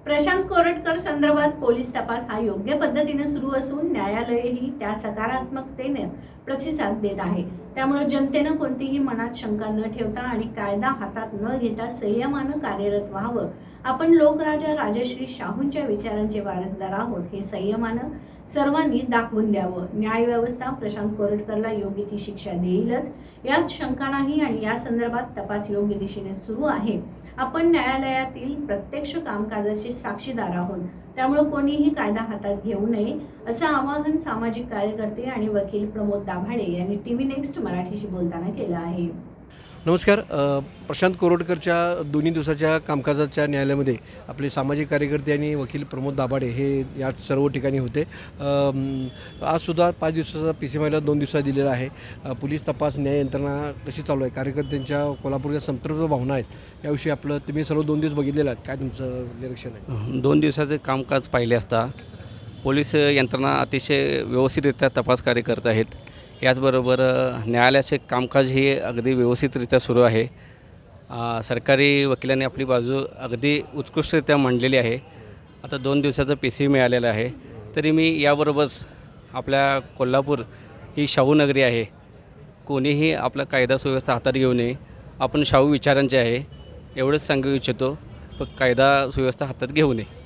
प्रशांत कोरटकर संदर्भात पोलीस तपास हा योग्य पद्धतीने सुरू असून न्यायालयही त्या सकारात्मकतेने प्रतिसाद देत आहे। त्यामुळे जनतेनं कोणतीही मनात शंका न ठेवता आणि कायदा हातात न घेता संयमानं कार्यरत व्हावं। आपण लोकराजा राजश्री शाहूंच्या विचारांचे वारसदार आहोत हे संयमानं सर्वांनी दाखवून द्यावं। न्याय व्यवस्था प्रशांत कोरटकरला योग्य ती शिक्षा देईलच यात शंका नाही आणि या संदर्भात तपास योग्य दिशेने सुरू आहे। आपण न्यायालयातील प्रत्यक्ष कामकाजाचे साक्षीदार आहोत, त्यामुळे कोणीही कायदा हातात घेऊ नये असं आवाहन सामाजिक कार्यकर्ते आणि वकील प्रमोद दाभाडे यांनी टीव्ही नेक्स्ट मराठीशी बोलताना केलं आहे। नमस्कार। प्रशांत कोरटकरच्या दोन्ही दिवसाच्या कामकाजाच्या न्यायालयामध्ये आपले सामाजिक कार्यकर्ते आणि वकील प्रमोद दाभाडे हे या सर्व ठिकाणी होते। आजसुद्धा 5 दिवसाचा PCMIला 2 दिवसात दिलेला आहे। पोलीस तपास न्याय यंत्रणा कशी चालू आहे, कार्यकर्त्यांच्या कोल्हापूरच्या संतप्त भावना आहेत याविषयी आपलं तुम्ही सर्व 2 दिवस बघितलेलं आहेत, काय तुमचं निरीक्षण आहे? 2 दिवसाचे कामकाज पाहिले असता पोलीस यंत्रणा अतिशय व्यवस्थितरित्या तपास कार्य करत आहेत। याचबरोबर न्यायालयाचे कामकाज हे अगदी व्यवस्थितरित्या सुरू आहे। सरकारी वकिलांनी आपली बाजू अगदी उत्कृष्टरित्या मांडलेली आहे। आता 2 दिवसाचं PC मिळालेलं आहे, तरी मी याबरोबरच आपल्या कोल्हापूर ही शाहू नगरी आहे, कोणीही आपला कायदा सुव्यवस्था हातात घेऊ नये, आपण शाहू विचारांचे आहे एवढंच सांगू इच्छितो, कायदा सुव्यवस्था हातात घेऊ नये।